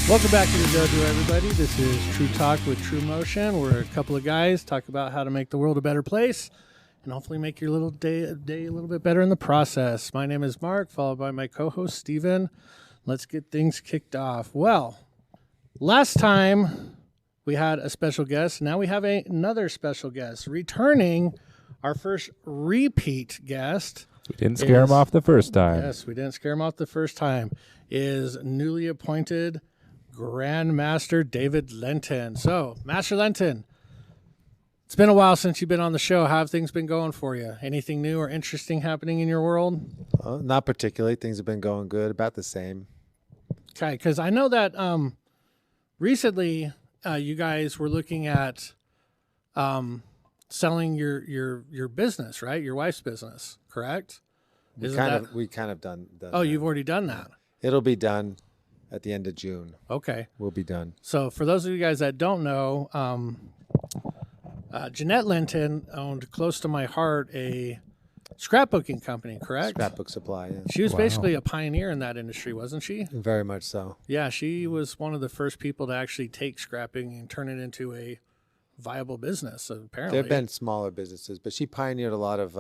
Welcome back to the dojo, everybody. This is TruTalk with TruMotion. We're a couple of guys talk about how to make the world a better place and hopefully make your little day a little bit better in the process. My name is Mark, followed by my co-host Stephen. Let's get things kicked off. Well, last time we had a special guest. Now we have another special guest. Returning, our first repeat guest. We didn't scare him off the first time. Yes, we didn't scare him off the first time. Is newly appointed Grandmaster David Lynton. So, Master Lynton, it's been a while since you've been on the show. How have things been going for you? Anything new or interesting happening in your world? Not particularly. Things have been going good, about the same. Okay, because I know that recently you guys were looking at selling your business, right? Your wife's business, correct? We kind of done Oh, that. you've already done that. It'll be done at the end of June. Okay. We'll be done. So for those of you guys that don't know, Jeanette Lynton owned close to my heart a scrapbooking company, correct? Scrapbook supply, yeah. She was basically a pioneer in that industry, wasn't she? Very much so. Yeah, she was one of the first people to actually take scrapping and turn it into a viable business, apparently. There have been smaller businesses, but she pioneered a lot of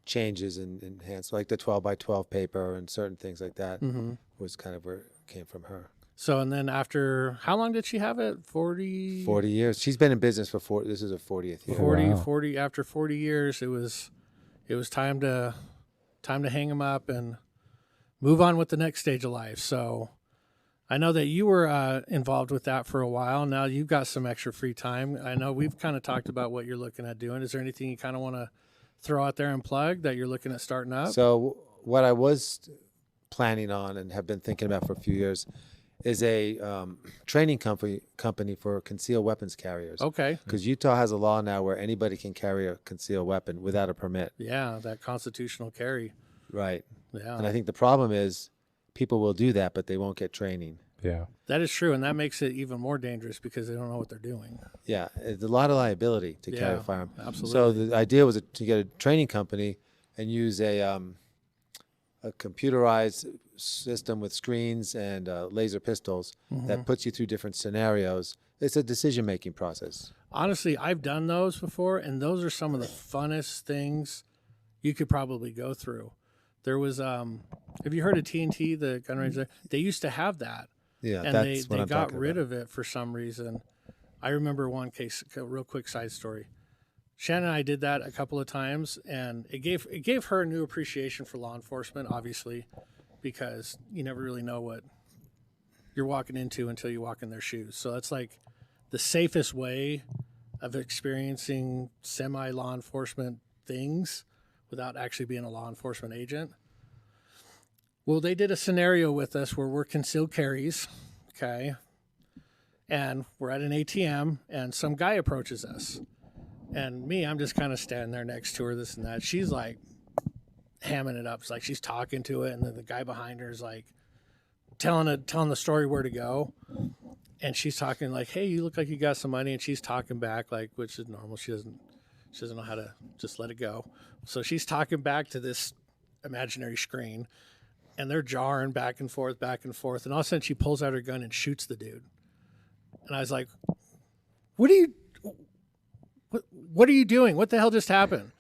changes in enhanced, like the 12 by 12 paper and certain things like that was kind of where it came from her. So, and then after, how long did she have it? 40 years. She's been in business for this is her 40th year. 40, after 40 years, it was time to hang them up and move on with the next stage of life. So I know that you were involved with that for a while. Now you've got some extra free time. I know we've kind of talked about what you're looking at doing. Is there anything you kind of want to throw out there and plug that you're looking at starting up? So what I was planning on and have been thinking about for a few years is a training company for concealed weapons carriers. Okay. Because Utah has a law now where anybody can carry a concealed weapon without a permit. Yeah, that constitutional carry. Right. Yeah. And I think the problem is people will do that, but they won't get training. Yeah. That is true, and that makes it even more dangerous because they don't know what they're doing. Yeah, it's a lot of liability to carry a firearm. Absolutely. So the idea was to get a training company and use a computerized system with screens and laser pistols that puts you through different scenarios. It's a decision-making process. Honestly, I've done those before, and those are some of the funnest things you could probably go through. There was, have you heard of TNT, the gun range? They used to have that. Yeah, and that's what they I'm got talking rid about. of it for some reason. I remember one case, a real quick side story. Shannon and I did that a couple of times, and it gave her a new appreciation for law enforcement, obviously, because you never really know what you're walking into until you walk in their shoes. So that's like the safest way of experiencing semi-law enforcement things without actually being a law enforcement agent. Well, they did a scenario with us where we're concealed carries, okay? And we're at an ATM, and some guy approaches us. And me, I'm just kind of standing there next to her, this and that. She's like hamming it up. It's like she's talking to it, and then the guy behind her is like telling the story where to go. And she's talking like, hey, you look like you got some money. And she's talking back, like, which is normal. She doesn't know how to just let it go. So she's talking back to this imaginary screen. And they're jarring back and forth. And all of a sudden she pulls out her gun and shoots the dude. And I was like, what are you doing? What the hell just happened?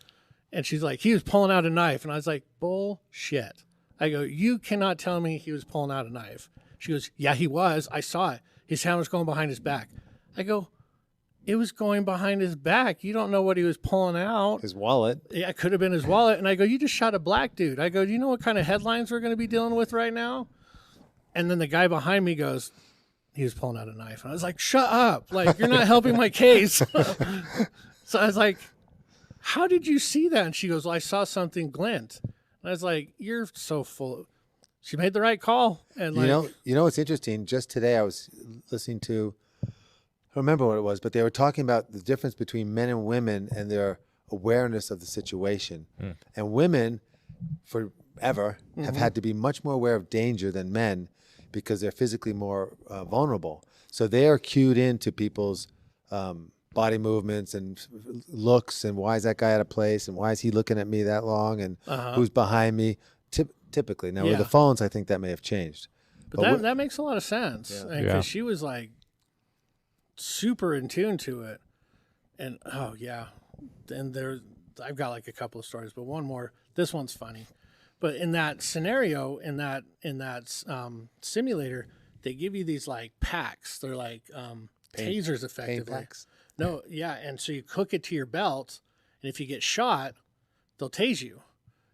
And she's like, he was pulling out a knife. And I was like, bullshit. I go, you cannot tell me he was pulling out a knife. She goes, yeah, he was. I saw it. His hand was going behind his back. I go, it was going behind his back. You don't know what he was pulling out. His wallet. Yeah, it could have been his wallet. And I go, you just shot a black dude. I go, do you know what kind of headlines we're going to be dealing with right now? And then the guy behind me goes, he was pulling out a knife. And I was like, shut up. Like, you're not helping my case. So I was like, how did you see that? And she goes, well, I saw something glint. And I was like, you're so full. She made the right call. And like, you know what's interesting? Just today I was listening to, I don't remember what it was, but they were talking about the difference between men and women and their awareness of the situation. And women forever have had to be much more aware of danger than men because they're physically more vulnerable. So they are cued into people's body movements and looks and why is that guy out of place and why is he looking at me that long and who's behind me typically. Now with the phones, I think that may have changed. But that makes a lot of sense. Yeah. Because she was like super in tune to it. And I've got like a couple of stories, but one more. This one's funny. But in that scenario, in that simulator, they give you these like packs. They're like tasers, effectively. Pain packs? No, yeah, and so you hook it to your belt, and if you get shot, they'll tase you,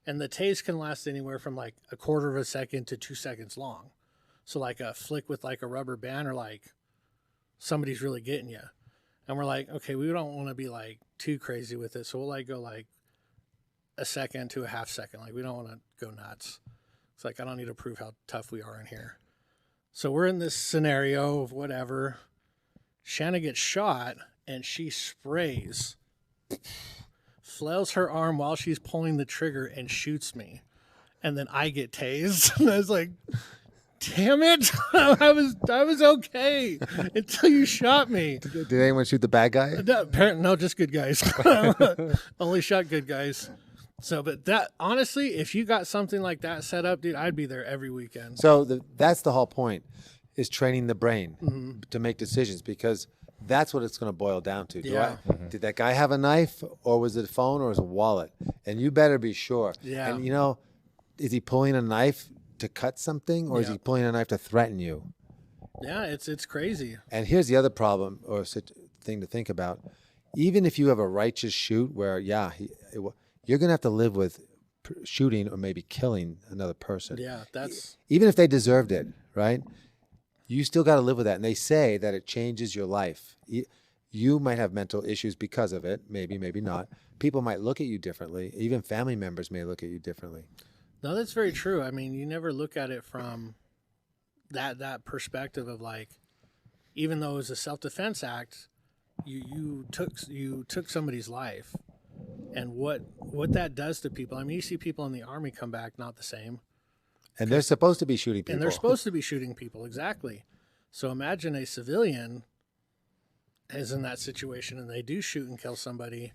and the tase can last anywhere from like a quarter of a second to 2 seconds long. So like a flick with like a rubber band, or like somebody's really getting you, and we're like, okay, we don't want to be like too crazy with it, so we'll like go like a second to a half second. Like we don't want to go nuts. It's like, I don't need to prove how tough we are in here. So we're in this scenario of whatever. Shanna gets shot and she sprays, flails her arm while she's pulling the trigger and shoots me. And then I get tased. And I was like, damn it. I was okay until you shot me. Did anyone shoot the bad guy? No, just good guys. Only shot good guys. So, but that, honestly, if you got something like that set up, dude, I'd be there every weekend. So that's the whole point, is training the brain to make decisions, because that's what it's going to boil down to. Did that guy have a knife, or was it a phone, or was it a wallet? And you better be sure. Yeah. And, is he pulling a knife to cut something, or is he pulling a knife to threaten you? Yeah, it's crazy. And here's the other problem or thing to think about. Even if you have a righteous shoot where, you're going to have to live with shooting or maybe killing another person. Yeah, that's... Even if they deserved it, right? You still got to live with that. And they say that it changes your life. You might have mental issues because of it. Maybe, maybe not. People might look at you differently. Even family members may look at you differently. No, that's very true. I mean, you never look at it from that perspective of like, even though it was a self-defense act, you took somebody's life. And what that does to people. I mean, you see people in the Army come back not the same. And they're supposed to be shooting people. And they're supposed to be shooting people, exactly. So imagine a civilian is in that situation and they do shoot and kill somebody.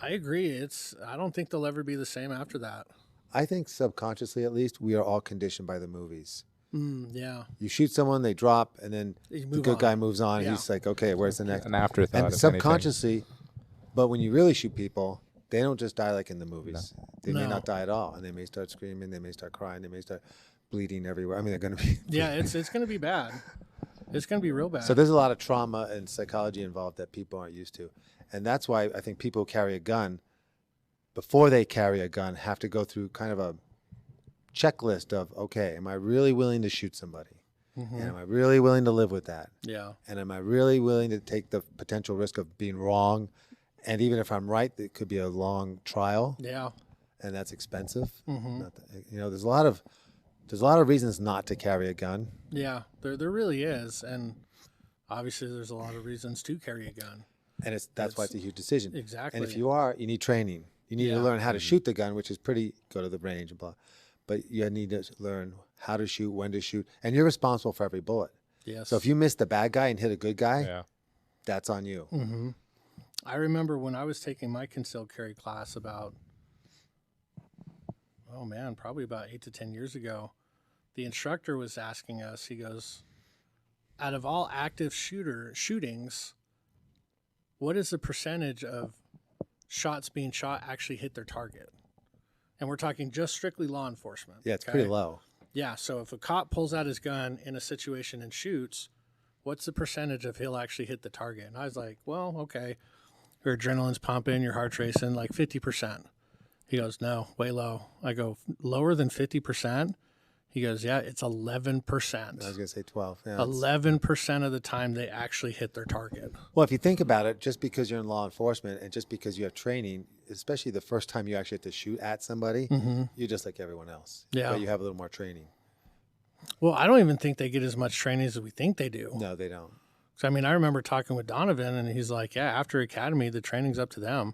I agree. I don't think they'll ever be the same after that. I think subconsciously, at least, we are all conditioned by the movies. Yeah. You shoot someone, they drop, and then the good guy moves on. Yeah. He's like, okay, where's the next? An afterthought. And subconsciously, but when you really shoot people, they don't just die like in the movies. No. They may not die at all, and they may start screaming, they may start crying, they may start bleeding everywhere. I mean, they're going to be... Yeah, it's going to be bad. It's going to be real bad. So there's a lot of trauma and psychology involved that people aren't used to. And that's why I think people who carry a gun, before they carry a gun, have to go through kind of a checklist of, okay, am I really willing to shoot somebody? And am I really willing to live with that? Yeah. And am I really willing to take the potential risk of being wrong? And even if I'm right, it could be a long trial. Yeah. And that's expensive. There's a lot of reasons not to carry a gun. Yeah, there really is. And obviously there's a lot of reasons to carry a gun. And that's why it's a huge decision. Exactly. And if you need training. You need to learn how to shoot the gun, which is go to the range and blah. But you need to learn how to shoot, when to shoot. And you're responsible for every bullet. Yes. So if you miss the bad guy and hit a good guy, that's on you. Mm-hmm. I remember when I was taking my concealed carry class probably about 8 to 10 years ago, the instructor was asking us, he goes, out of all active shootings, what is the percentage of shots being shot actually hit their target? And we're talking just strictly law enforcement. Yeah, it's pretty low. Yeah, so if a cop pulls out his gun in a situation and shoots, what's the percentage of he'll actually hit the target? And I was like, well, okay. Your adrenaline's pumping, your heart's racing, like 50%. He goes, no, way low. I go, lower than 50%? He goes, yeah, it's 11%. I was going to say 12. Yeah, 11% of the time they actually hit their target. Well, if you think about it, just because you're in law enforcement and just because you have training, especially the first time you actually have to shoot at somebody, you're just like everyone else. Yeah. But you have a little more training. Well, I don't even think they get as much training as we think they do. No, they don't. So, I mean, I remember talking with Donovan, and he's like, yeah, after academy, the training's up to them.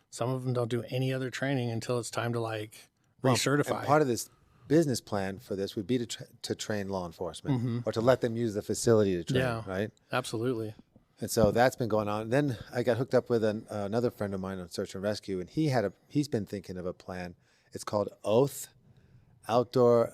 Some of them don't do any other training until it's time to, recertify. And part of this business plan for this would be to train law enforcement or to let them use the facility to train, right? Absolutely. And so that's been going on. And then I got hooked up with another friend of mine on search and rescue, and he's been thinking of a plan. It's called OATH, Outdoor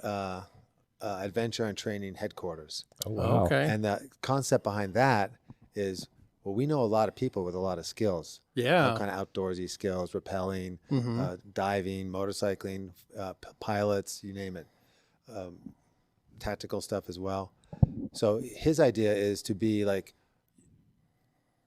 adventure and training headquarters. Oh, wow. Okay. And the concept behind that is, well, we know a lot of people with a lot of skills. Yeah. All kind of outdoorsy skills, rappelling, Mm-hmm. diving, motorcycling, pilots, you name it. Tactical stuff as well. So his idea is to be like,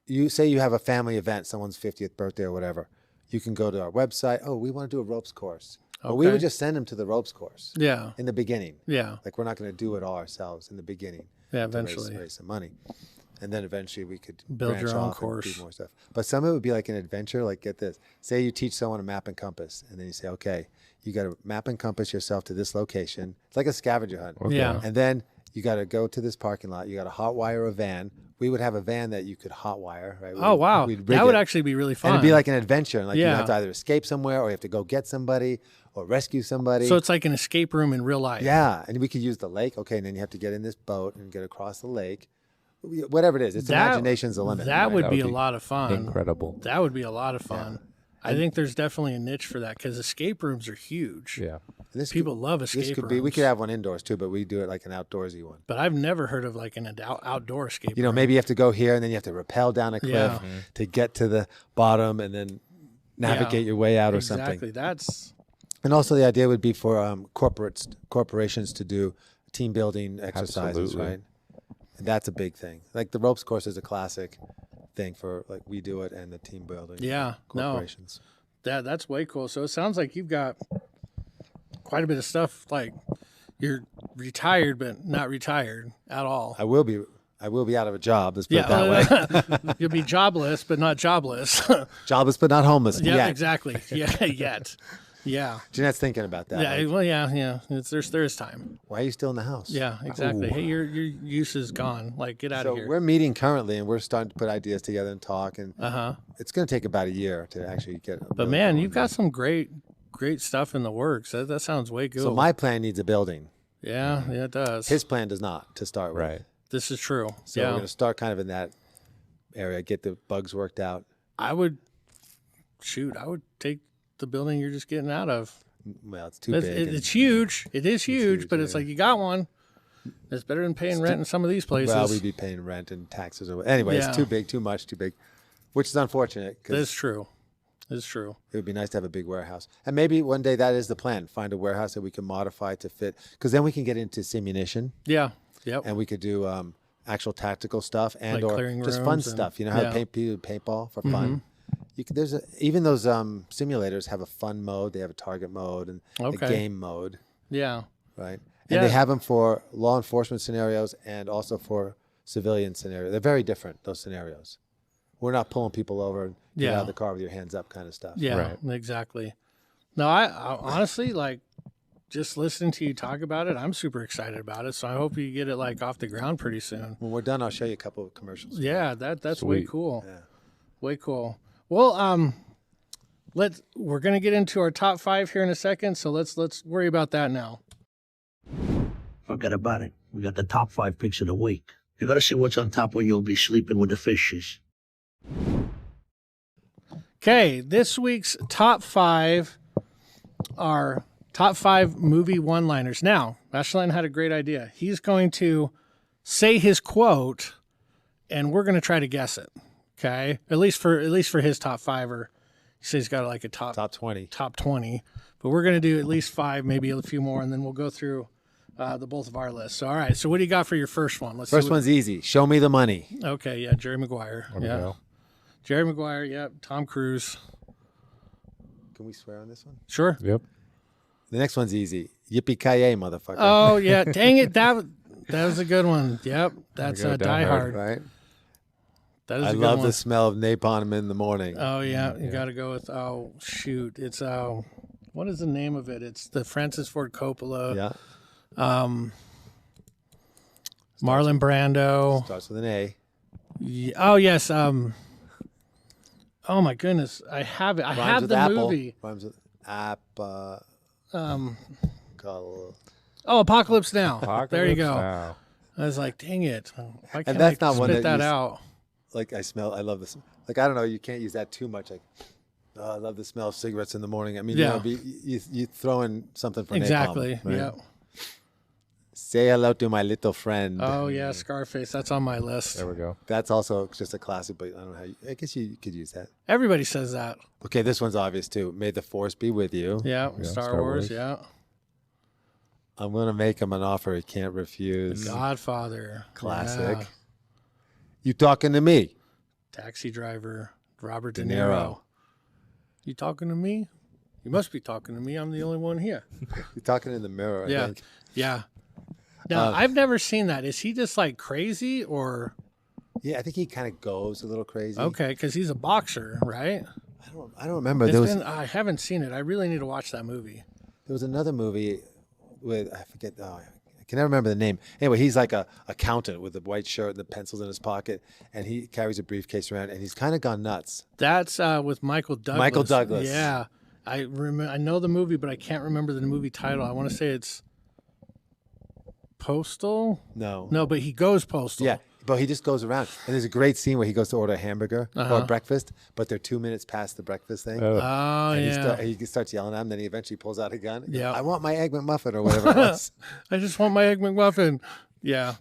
you say you have a family event, someone's 50th birthday or whatever. You can go to our website. Oh, we want to do a ropes course. Well, we Okay. would just send them to the ropes course Yeah. in the beginning. Yeah. Like, we're not going to do it all ourselves in the beginning. Yeah. to Eventually. raise some money. And then eventually we could Build branch your own off course. and do more stuff. But some of it would be like an adventure. Like, get this. Say you teach someone a map and compass, and then you say, okay, you got to map and compass yourself to this location. It's like a scavenger hunt. Okay. Yeah. And then you got to go to this parking lot. You got to hot wire a van. We would have a van that you could hot wire, right? Oh, wow. We'd rig That would it. actually be really fun. And it'd be like an adventure. Like, you Yeah. have to either escape somewhere, or you have to go get somebody, or rescue somebody. So it's like an escape room in real life. Yeah, and we could use the lake. Okay, and then you have to get in this boat and get across the lake. Whatever it is, it's imagination's the limit. That right? would That be would a be lot of fun. Incredible. That would be a lot of fun. I think there's definitely a niche for that because escape rooms are huge. Yeah. And this People love this escape could rooms. be. We could have one indoors too, but we do it like an outdoorsy one. But I've never heard of like an outdoor escape You know, room. maybe you have to go here, and then you have to rappel down a cliff Yeah. to get to the bottom, and then navigate your way out or Exactly. something. That's And also, the idea would be for corporations to do team building exercises, Absolutely. right? And that's a big thing. Like, the ropes course is a classic thing for, like, we do it and the team building. Yeah, no. corporations. that's way cool. So it sounds like you've got quite a bit of stuff. Like you're retired, but not retired at all. I will be out of a job. Let's put it Yeah, that way. you'll be jobless, but not jobless. Jobless but not homeless. Yeah, yet. exactly. Yeah, yet. Yeah. Jeanette's thinking about that. Yeah. like, Well, yeah. There is time. why are you still in the house? Yeah, exactly. Ooh. Hey, your use is gone. Like, get out So of here. we're meeting currently, and we're starting to put ideas together and talk. And Uh-huh. it's going to take about a year to actually get. But man, you've got some great stuff in the works. That sounds way cool. So my plan needs a building. yeah, it does. His plan does not, to start with. Right. This is true. So we're yeah. going to start kind of in that area, get the bugs worked out. I would take the building you're just getting out of. Well, it's too It's, big. it's huge. It is huge, huge, but it's yeah. like you got one. It's better than paying rent in some of these places. Well, we'd be paying rent and taxes. Anyway, Yeah. it's too big, too much, too big, which is unfortunate That's because true. It's true. it would be nice to have a big warehouse. And maybe one day that is the plan, find a warehouse that we can modify to fit, because then we can get into simulition Yeah. Yep. and we could do actual tactical stuff and Like or clearing just fun rooms and- stuff. You know how yeah. people do paintball for fun? You can, even those simulators have a fun mode. They have a target mode and Okay. a game mode, Yeah. right? And Yeah. they have them for law enforcement scenarios and also for civilian scenarios. They're very different, those scenarios. We're not pulling people over and get out Yeah. of the car with your hands up kind of stuff. Yeah. Right. Exactly. No, I honestly like just listening to you talk about it. I'm super excited about it. So I hope you get it like off the ground pretty soon. When we're done, I'll show you a couple of commercials. Yeah, that's way Sweet. cool. Yeah. Way cool. Well, we're gonna get into our top 5 here in a second. So let's worry about that now. Forget about it. We got the top 5 picks of the week. You gotta see what's on top when you'll be sleeping with the fishes. Okay, this week's top 5 are top 5 movie one-liners. Now, Ashland had a great idea. He's going to say his quote, and we're going to try to guess it. Okay, at least for his top 5, or he says he's got like a Top 20. top 20, but we're going to do at least 5, maybe a few more, and then we'll go through the both of our lists. So, all right. So, what do you got for your first one? Let's First see what- one's easy. Show me the money. Okay, yeah, Jerry Maguire. There we Yeah, go. Jerry Maguire. Yeah, Tom Cruise. Can we swear on this one? Sure. Yep. The next one's easy. Yippee-ki-yay, motherfucker. Oh yeah, dang it! That was a good one. Yep, that's go, Die Die Hard. Hard. Right? That is I a good love one. the smell of napalm in the morning. Oh yeah, you got to go with shoot, it's what is the name of it? It's the Francis Ford Coppola, Yeah. Marlon Brando. Starts with an A. Oh yes, oh my goodness, I have it. I Rhymes have with the apple. movie. Rhymes with apple. Oh, Apocalypse Now. There you Apocalypse go. Now. I was like, dang it, why can't that's I not one spit that that you- out? Like I love this. Like, I don't know, you can't use that too much. Like, oh, I love the smell of cigarettes in the morning. I mean, Yeah. you throw in something for Exactly. napalm. Right? Yeah. Say hello to my little friend. Oh yeah, Scarface. That's on my list. There we go. That's also just a classic, but I don't know I guess you could use that. Everybody says that. Okay, this one's obvious too. May the force be with you. Yeah, Yeah, Star Star Wars. Wars. Yeah, I'm gonna make him an offer he can't refuse. Godfather. Classic. Yeah. You talking to me? Taxi Driver. Robert De De Niro. Niro. You talking to me? You must be talking to me. I'm the only one here. You're talking in the mirror. I Yeah. think. Yeah. Now, I've never seen that. Is he just like crazy or? Yeah, I think he kind of goes a little crazy. Okay, because he's a boxer, right? I don't remember. I haven't seen it. I really need to watch that movie. There was another movie with I forget. Oh, I can never remember the name. Anyway, he's like a accountant with a white shirt and the pencils in his pocket, and he carries a briefcase around, and he's kind of gone nuts. That's with Michael Douglas. Michael Douglas. Yeah, I remember. I know the movie, but I can't remember the movie title. I want to say it's Postal. No, but he goes postal. yeah, but he just goes around, and there's a great scene where he goes to order a hamburger or breakfast, but they're 2 minutes past the breakfast thing. Oh, Oh And yeah. he starts yelling at him, then he eventually pulls out a gun. Yeah. I want my Egg McMuffin or whatever it was. I just want my Egg McMuffin. Yeah.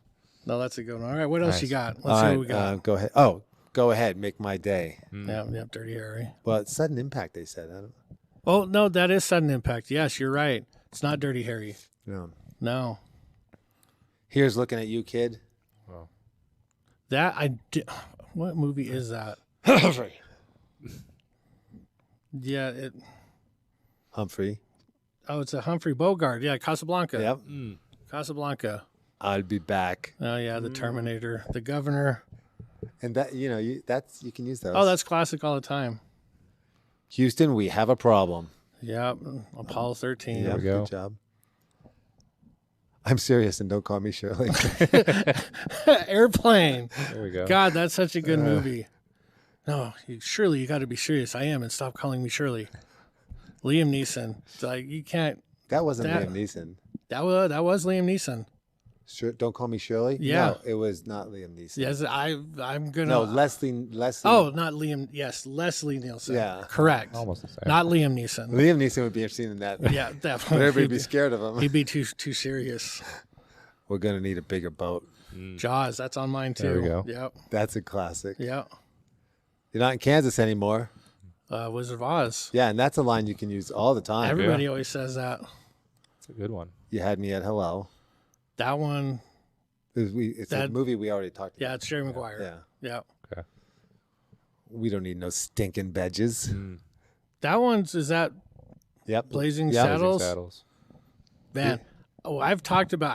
No, that's a good one. All right, what else you got? Let's see what we got. Go ahead. Oh, go ahead. Make my day. Yeah, Dirty Harry. Well, it's sudden impact, they said. I don't Oh no, that is Sudden Impact. Yes, you're right. It's not Dirty Harry. know. No. Here's looking at you, kid. That I did. What movie is that? Yeah, Humphrey. oh, it's a Humphrey Bogart. Yeah, Casablanca. Yep. Casablanca. I'll be back. Oh yeah, the Terminator, the Governor. And that, you can use those. Oh, that's classic all the time. Houston, we have a problem. Yeah, Apollo 13. Yeah, we go. good job. I'm serious, and don't call me Shirley. Airplane. there we go. God, that's such a good movie. No, Shirley, you got to be serious. I am, and stop calling me Shirley. Liam Neeson. It's like you can't. That wasn't That- Liam Neeson. That was Liam Neeson. Don't call me Shirley. Yeah. No, it was not Liam Neeson. Yes, I'm gonna. No, Leslie. Oh, not Liam. Yes, Leslie Nielsen. Yeah. correct. Almost the same. Not Liam Neeson. Liam Neeson would be interesting in that. Yeah, But definitely. everybody'd be scared of him. He'd be too serious. We're gonna need a bigger boat. Jaws, that's on mine too. There we go. Yep. That's a classic. Yep. You're not in Kansas anymore. Wizard of Oz. Yeah, and that's a line you can use all the time. Everybody always says that. It's a good one. You had me at hello. That one. It's a That- movie we already talked Yeah, about. it's Jerry Maguire. Yeah. Yep. Okay. We don't need no stinking bedges. That one's is that Yep. Blazing Yep. Saddles. Saddles. Man, I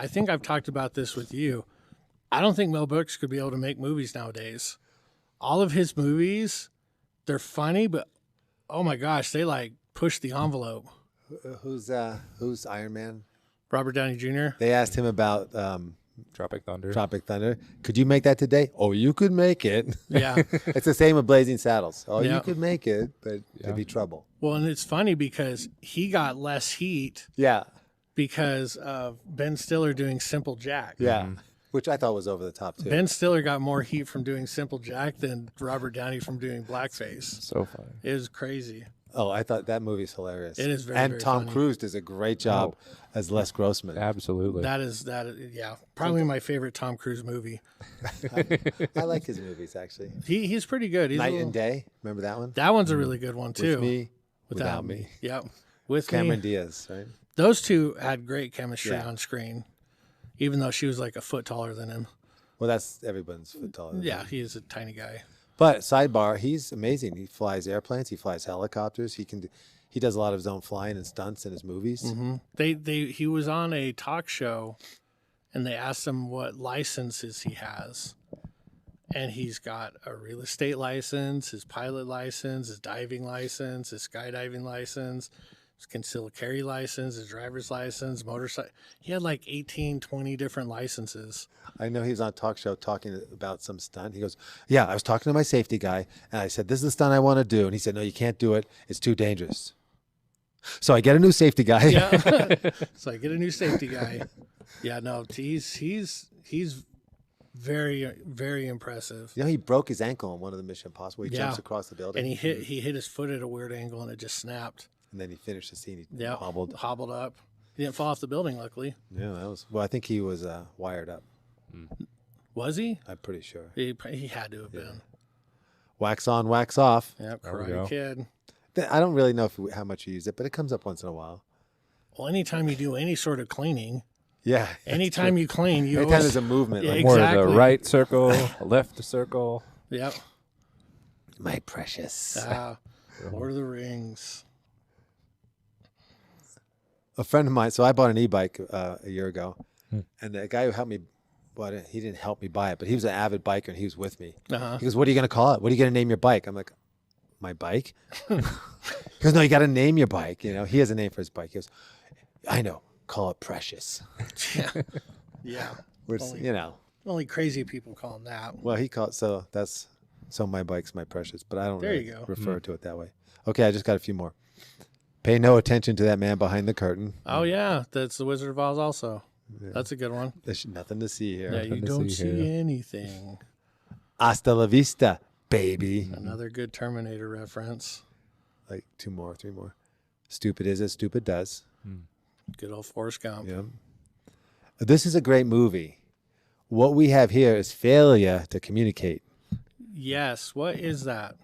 think I've talked about this with you. I don't think Mel Brooks could be able to make movies nowadays. All of his movies, they're funny, but oh my gosh, they like push the envelope. Who's Iron Man? Robert Downey Jr. They asked him about Tropic Thunder. Tropic Thunder. Could you make that today? Oh, you could make it. Yeah. It's the same with Blazing Saddles. Oh, Yeah. you could make it, but it'd be trouble. Well, and it's funny because he got less heat Yeah. because of Ben Stiller doing Simple Jack. Yeah. Which I thought was over the top too. Ben Stiller got more heat from doing Simple Jack than Robert Downey from doing blackface. So funny. It was crazy. Oh, I thought that movie's hilarious. It is very, and very Tom funny. Cruise does a great job as Les Grossman. Absolutely. That is yeah, probably my favorite Tom Cruise movie. I like his movies actually. He's pretty good. He's a Night little- and Day. Remember that one? That one's a really good one too. With me, without me. Yep. With Cameron me. Diaz, right? Those two had great chemistry Yeah. on screen, even though she was like a foot taller than him. Well, that's everyone's foot taller. than Yeah, him. he is a tiny guy. But sidebar, he's amazing. He flies airplanes. He flies helicopters. He does a lot of his own flying and stunts in his movies. He was on a talk show, and they asked him what licenses he has, and he's got a real estate license, his pilot license, his diving license, his skydiving license, his concealed carry license, his driver's license, motorcycle. He had like 18, 20 different licenses. I know he was on a talk show talking about some stunt. He goes, "Yeah, I was talking to my safety guy, and I said, this is the stunt I want to do." And he said, "No, you can't do it. It's too dangerous." So I get a new safety guy. Yeah. So I get a new safety guy. Yeah, no, he's very, very impressive. You know, he broke his ankle on one of the Mission Impossible. He Yeah. jumps across the building. And he hit his foot at a weird angle and it just snapped. And then he finished the scene. He Yeah. hobbled. Hobbled up. He didn't fall off the building, luckily. Yeah, that was. Well, I think he was wired up. Was he? I'm pretty sure. He had to have been. Wax on, wax off. Yep, There we Karate go. Kid. I don't really know how much you use it, but it comes up once in a while. Well, anytime you do any sort of cleaning, Yeah. anytime you clean, you Anytime always... there's a movement. Yeah, Like, More of exactly. the right circle, left circle. Yep. my precious. Lord of the Rings. A friend of mine, so I bought an e-bike a year ago, and the guy who helped me bought it, he didn't help me buy it, but he was an avid biker and he was with me. Uh-huh. He goes, what are you going to call it? What are you going to name your bike? I'm like, my bike? He goes, no, you got to name your bike. You know, he has a name for his bike. He goes, I know, call it Precious. Yeah. Yeah. Which, Only- you know, Only crazy people call him that. well, he called, so my bike's my Precious, but I don't There really you go. refer to it that way. Okay, I just got a few more. Pay no attention to that man behind the curtain. Oh, yeah. That's the Wizard of Oz also. That's a good one. There's nothing to see here. Yeah, you to don't see see here. anything. Hasta la vista, baby. Another good Terminator reference. Like 2 more, 3 more. Stupid is as stupid does. Good old Forrest Gump. Yeah. This is a great movie. What we have here is failure to communicate. Yes. What is that?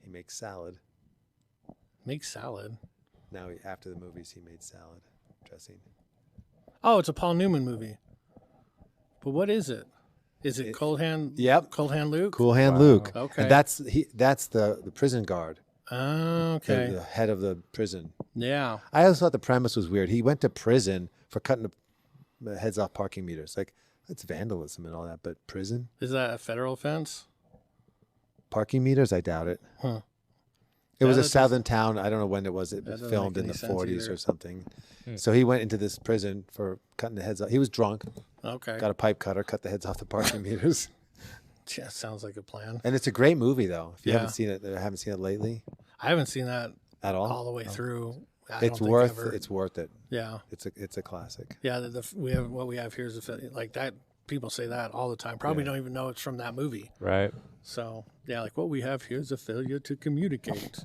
He makes salad. Make salad. Now, after the movies, he made salad dressing. Oh, it's a Paul Newman movie. But what is it? Is it Cold Hand? Yep. Cold Hand Luke? Cool Hand Luke. Okay. And that's the prison guard. Oh, okay. The head of the prison. Yeah. I always thought the premise was weird. He went to prison for cutting the heads off parking meters. Like, that's vandalism and all that, but prison? Is that a federal offense? Parking meters? I doubt it. Huh. It was Yeah, a that southern town. I don't know when it was. It that was doesn't filmed make in the any sense 40s either. or something. So he went into this prison for cutting the heads off. He was drunk, Okay. got a pipe cutter, cut the heads off the parking meters. Yeah, sounds like a plan. And it's a great movie, though. If you Yeah. haven't seen it, haven't seen it lately I haven't seen that at all. all the way through. I It's don't think worth. ever. It's worth it. Yeah. It's a classic. Yeah. We have what we have here is like that. People say that all the time. Probably don't even know it's from that movie. Right. So yeah, like what we have here is a failure to communicate.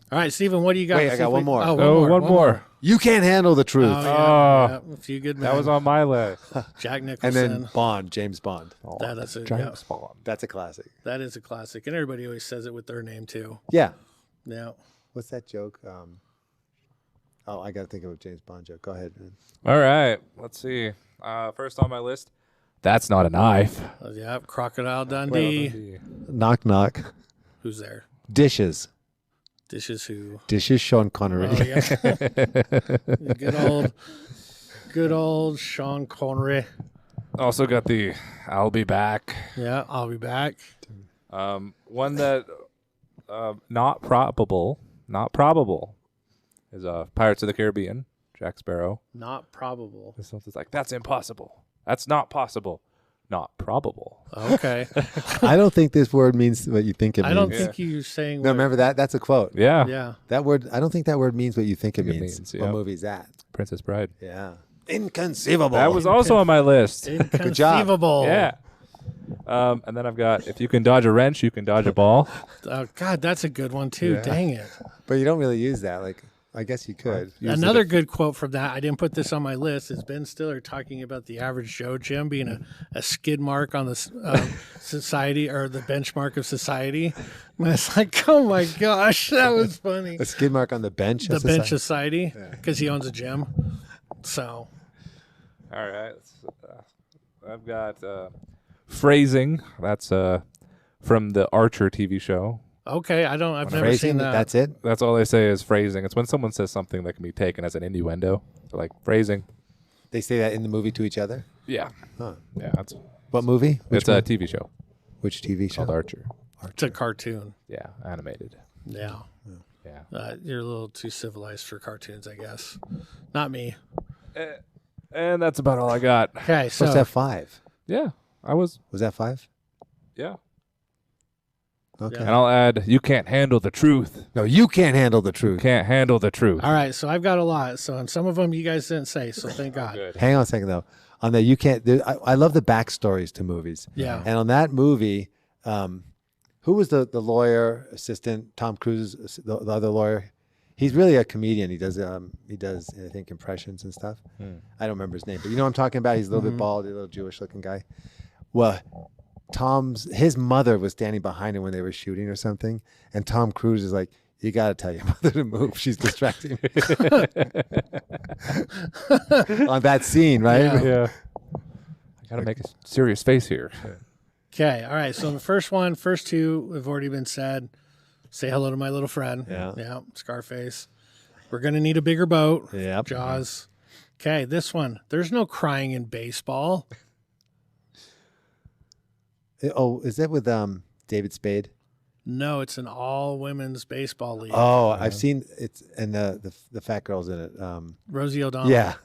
All right, Stephen, what do you got? Wait, I got one more. Oh, One more. You can't handle the truth. Oh, yeah, Oh. yeah, a few good men. That was on my list. Jack And Nicholson. then Bond, James Bond. That's a, James Bond. That's a classic. that is a classic, and everybody always says it with their name too. Yeah. Yeah. What's that joke? I got to think of a James Bond joke. Go ahead, man. All right. Let's see. First on my list. That's not a knife. Yeah. Crocodile Dundee. Knock, knock. Who's there? Dishes. Dishes who? Dishes, Sean Connery. Oh yeah. good old Sean Connery. Also got the I'll be back. Yeah, I'll be back. One that not probable is Pirates of the Caribbean. Jack Sparrow. Not probable. This one's like that's impossible. That's not possible. Not probable. Okay. I don't think this word means what you think it means. I don't think you're saying. No, remember that? That's a quote. Yeah. Yeah. That word, I don't think that word means what you think it Think it means. means, What yeah. movie is that? Princess Bride. Yeah. Inconceivable. That was also on my list. Inconceivable. Yeah. And then I've got if you can dodge a wrench, you can dodge a ball. Oh God, that's a good one too. Yeah. Dang it. But you don't really use that. Like, I guess you could. Another good quote from that, I didn't put this on my list, is Ben Stiller talking about the average Joe, Jim, being a skid mark on the society or the benchmark of society. And it's like, oh my gosh, that was funny. A skid mark on the bench. The bench society, because he owns a gym. So, All right. I've got phrasing. That's from the Archer TV show. okay, I've never Phrasing, seen that. that's it. That's all they say is phrasing. It's when someone says something that can be taken as an innuendo. They're like phrasing. They say that in the movie to each other. Yeah. Huh. Yeah. What movie? It's a TV show Which TV show? called Archer. It's a cartoon. Yeah. Animated. Yeah. Yeah. You're a little too civilized for cartoons, I guess. Not me. And that's about all I got. Okay, so What's that 5? Yeah. I was. Was that 5? Yeah. Okay. And I'll add, you can't handle the truth. No, you can't handle the truth. Can't handle the truth. all right, so I've got a lot. So, and some of them you guys didn't say, so thank God. Good. Hang on a second, though. On that, you can't. I love the backstories to movies. Yeah. And on that movie, who was the lawyer assistant? Tom Cruise, the other lawyer. He's really a comedian. He does I think impressions and stuff. I don't remember his name, but you know what I'm talking about. He's a little bit bald, a little Jewish looking guy. Well, his mother was standing behind him when they were shooting or something, and Tom Cruise is like, "You got to tell your mother to move. She's distracting me." On that scene, right? Yeah. I gotta make a serious face here. Okay, all right. So the first two have already been said. Say hello to my little friend. Yeah. Scarface. We're gonna need a bigger boat. Yep. Jaws. Okay, this one. There's no crying in baseball. Oh, is that with David Spade? No, it's an all women's baseball league. Oh, I've seen it's, and the fat girl's in it. Rosie O'Donnell. Yeah,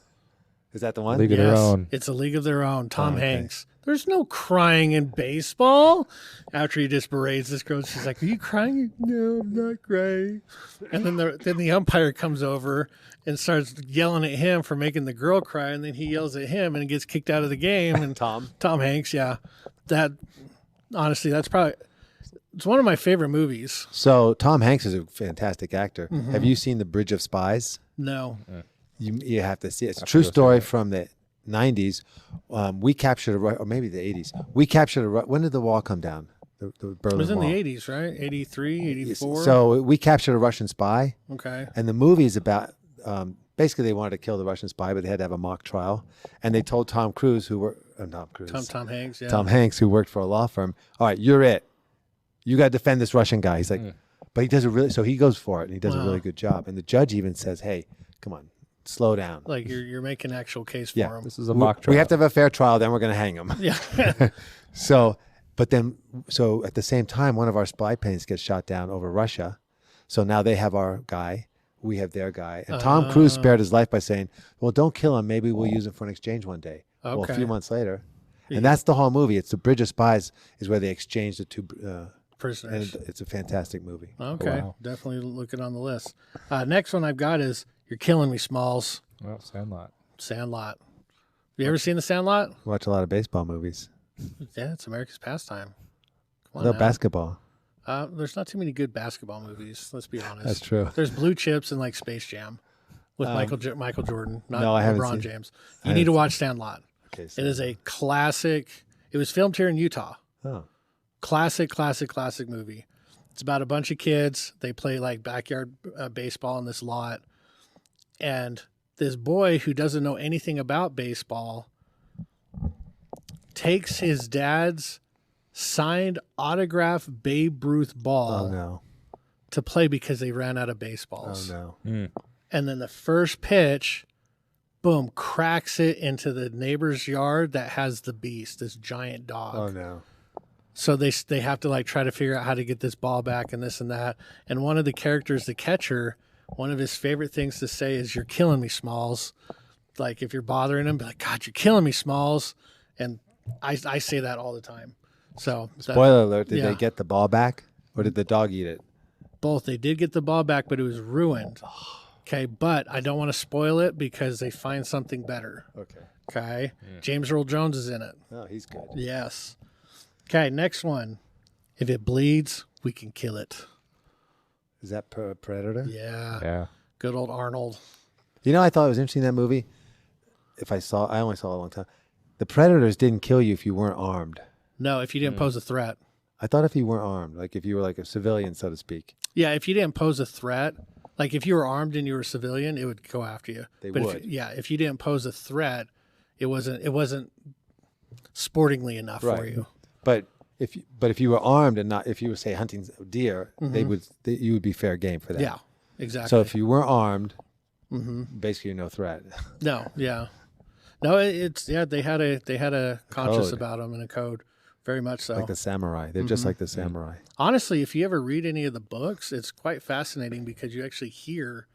is that the one? League of Their Own. It's a league of their own. Tom okay. Hanks. There's no crying in baseball. After he just berates this girl, she's like, "Are you crying?" "No, I'm not crying." And then the umpire comes over and starts yelling at him for making the girl cry, and then he yells at him and gets kicked out of the game. And Tom Hanks, yeah, that honestly, it's one of my favorite movies. So Tom Hanks is a fantastic actor. Have you seen The Bridge of Spies? No, You have to see it. It's a true story from the 90s. We captured or maybe the 80s. We captured when did the wall come down? The Berlin it was in Wall. the 80s, right? 83, 84. So we captured a Russian spy, Okay. and the movie is about basically they wanted to kill the Russian spy, but they had to have a mock trial, and they told Tom Hanks, yeah. Tom Hanks, who worked for a law firm, "All right, you're it. You got to defend this Russian guy." He's like, but he does so he goes for it, and he does a really good job. And the judge even says, "Hey, come on, slow down." Like you're making an actual case for him. This is a mock trial. We have to have a fair trial, then we're going to hang him. Yeah. So at the same time, one of our spy planes gets shot down over Russia. So now they have our guy, we have their guy. And Tom Cruise spared his life by saying, "Well, don't kill him. Maybe we'll use him for an exchange one day." Well, a Okay. few months later. And that's the whole movie. It's The Bridge of Spies is where they exchange the two Prisoners. and it's a fantastic movie. Okay. Wow. Definitely look it on the list. Next one I've got is You're Killing Me, Smalls. Well, Sandlot. Sandlot. You ever seen The Sandlot? Watch a lot of baseball movies. Yeah, it's America's pastime. Come on No now. basketball. There's not too many good basketball movies, let's be honest. That's true. There's Blue Chips and like Space Jam with Michael Jordan, not no, I haven't LeBron seen- James. You need to watch Sandlot. Okay, It is a classic. It was filmed here in Utah. Oh. Classic movie. It's about a bunch of kids. They play like backyard baseball in this lot. And this boy who doesn't know anything about baseball takes his dad's signed autograph Babe Ruth ball Oh no. to play because they ran out of Oh baseballs. no. And then the first pitch, boom, cracks it into the neighbor's yard that has the beast, this giant dog. Oh no. So they have to like try to figure out how to get this ball back and this and that. And one of the characters, the catcher, one of his favorite things to say is, "You're killing me, Smalls." Like if you're bothering him, be like, "God, you're killing me, Smalls." And I say that all the time. So Spoiler alert, did yeah. they get the ball back or did the dog eat it? both. They did get the ball back, but it was ruined. Okay, but I don't want to spoil it because they find something better. Okay. Okay. James Earl Jones is in it. Oh, he's good. Yes. Okay, next one. If it bleeds, we can kill it. Is that Predator? Yeah. Yeah. Good old Arnold. You know, I thought it was interesting, that movie. I only saw it a long time. The Predators didn't kill you if you weren't armed. No, if you didn't pose a threat. I thought if you weren't armed, like if you were like a civilian, so to speak. Yeah, if you didn't pose a threat, like if you were armed and you were a civilian, it would go after you. They but would. If you didn't pose a threat, it wasn't sportingly enough for Right. you. But if you were armed and not, if you were say hunting deer, you would be fair game for that. Yeah, exactly. So if you weren't armed, basically you're no threat. No, yeah. No, they had a conscience code. about them and a code. Very much so. Like the samurai. They're just like the samurai. Honestly, if you ever read any of the books, it's quite fascinating because you actually hear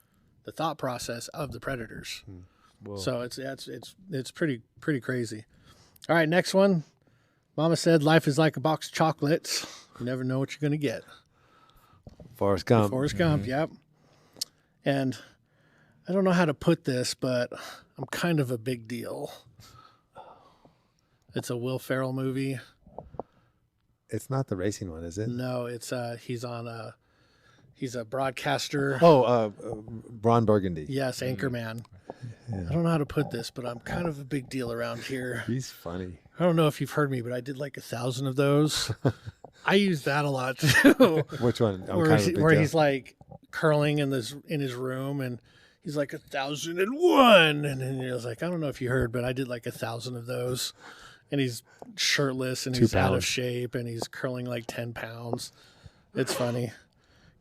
the thought process of the predators. So it's pretty crazy. All right, next one. Mama said life is like a box of chocolates. You never know what you're going to get. Forrest Gump. Forrest Gump, yep. And I don't know how to put this, but I'm kind of a big deal. It's a Will Ferrell movie. It's not the racing one, is it? No, it's he's on He's a broadcaster. Ron Burgundy. Yes, Anchorman. I don't know how to put this, but I'm kind of a big deal around here. He's funny. I don't know if you've heard me, but I did like 1,000 of those. I use that a lot too. Which one? Where he's like curling in his room, and he's like 1,001, and then he was like, I don't know if you heard, but I did like 1,000 of those. And he's shirtless, and he's out of shape, and he's curling like 10 pounds. It's funny.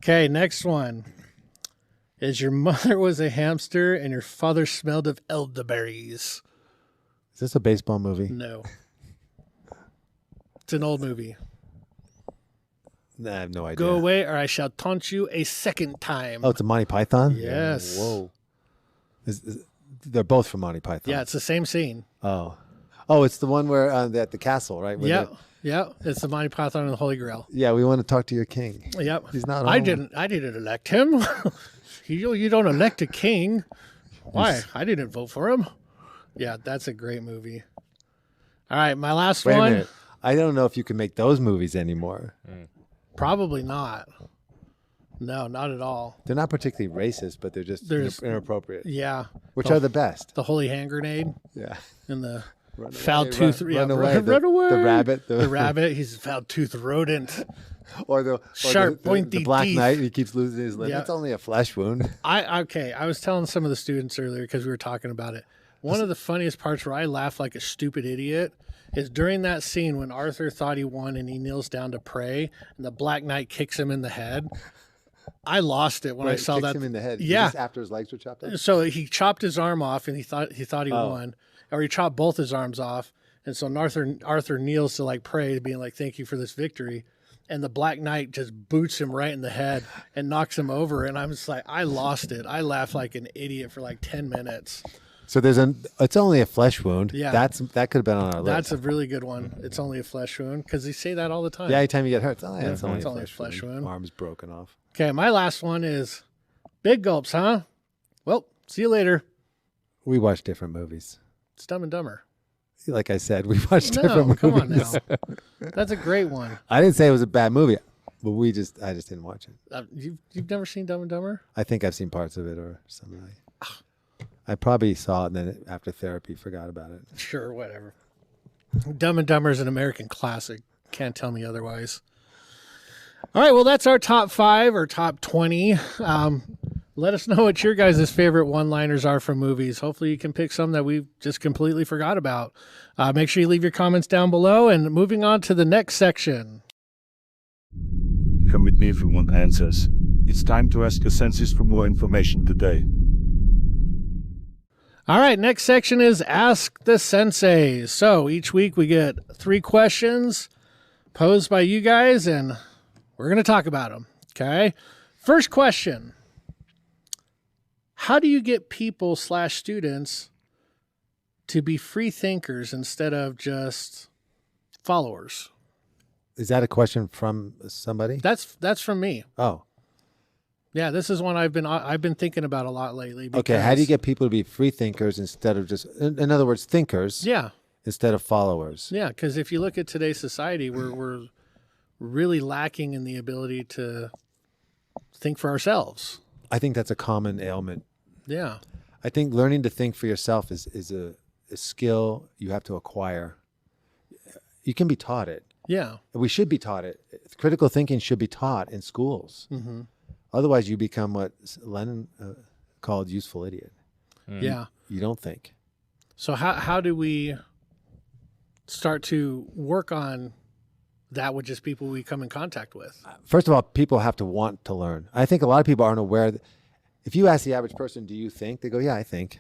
Okay, next one. Is your mother was a hamster and your father smelled of elderberries? Is this a baseball movie? No. It's an old movie. Nah, I have no idea. Go away or I shall taunt you a second time. Oh, it's a Monty Python? Yes. Whoa. They're both from Monty Python. Yeah, it's the same scene. Oh, it's the one where at the castle, right? Where Yeah. It's the Monty Python and the Holy Grail. Yeah, we want to talk to your king. Yep. He's not I home. didn't elect him. You don't elect a king. Why? I didn't vote for him. Yeah, that's a great movie. All right, my last Wait one. a minute. I don't know if you can make those movies anymore. Probably not. No, not at all. They're not particularly racist, but they're just inappropriate. Yeah. Which are the best? The holy hand grenade Yeah. and the Run foul away, tooth. Run away. Run away. The rabbit. The rabbit. He's a foul tooth rodent. Or the Sharp, pointy the Black teeth. Knight. He keeps losing his lip. Yeah. It's only a flesh wound. I was telling some of the students earlier because we were talking about it. One of the funniest parts where I laugh like a stupid idiot is during that scene when Arthur thought he won and he kneels down to pray and the Black Knight kicks him in the head. I lost it when I saw kicks that. him in the head. Yeah. Just after his legs were chopped off. So he chopped his arm off and he thought he won, or he chopped both his arms off. And so Arthur kneels to like pray, being like, "Thank you for this victory." And the Black Knight just boots him right in the head and knocks him over. And I'm just like, I lost it. I laughed like an idiot for like 10 minutes. So it's only a flesh wound. Yeah. That could have been on our list. That's a really good one. It's only a flesh wound because they say that all the time. Yeah, anytime you get hurt, it's only a flesh wound. Arm's broken off. Okay, my last one is big gulps, huh? Well, see you later. We watch different movies. It's Dumb and Dumber. Like I said, we watch different No, movies. come on now. That's a great one. I didn't say it was a bad movie, but I just didn't watch it. You've never seen Dumb and Dumber? I think I've seen parts of it or something like. I probably saw it and then after therapy forgot about it. Sure, whatever. Dumb and Dumber is an American classic. Can't tell me otherwise. All right, well, that's our top 5 or top 20. Let us know what your guys' favorite one-liners are from movies. Hopefully you can pick some that we just completely forgot about. Make sure you leave your comments down below. And moving on to the next section. Come with me if you want answers. It's time to ask the senses for more information today. All right, next section is Ask the Senseis. So each week we get 3 questions posed by you guys, and we're going to talk about them. Okay? First question. How do you get people / students to be free thinkers instead of just followers? Is that a question from somebody? That's from me. Oh, Yeah, this is one I've been thinking about a lot lately. okay. How do you get people to be free thinkers instead of just, in other words, thinkers? Yeah, Instead of followers. yeah. Because if you look at today's society, we're really lacking in the ability to think for ourselves. I think that's a common ailment. Yeah, I think learning to think for yourself is a skill you have to acquire. You can be taught it. yeah, We should be taught it. Critical thinking should be taught in schools. mm-hmm. Otherwise, you become what Lenin called useful idiot. Yeah. You don't think. So how do we start to work on that with just people we come in contact with? First of all, people have to want to learn. I think a lot of people aren't aware that if you ask the average person, do you think? They go, yeah, I think.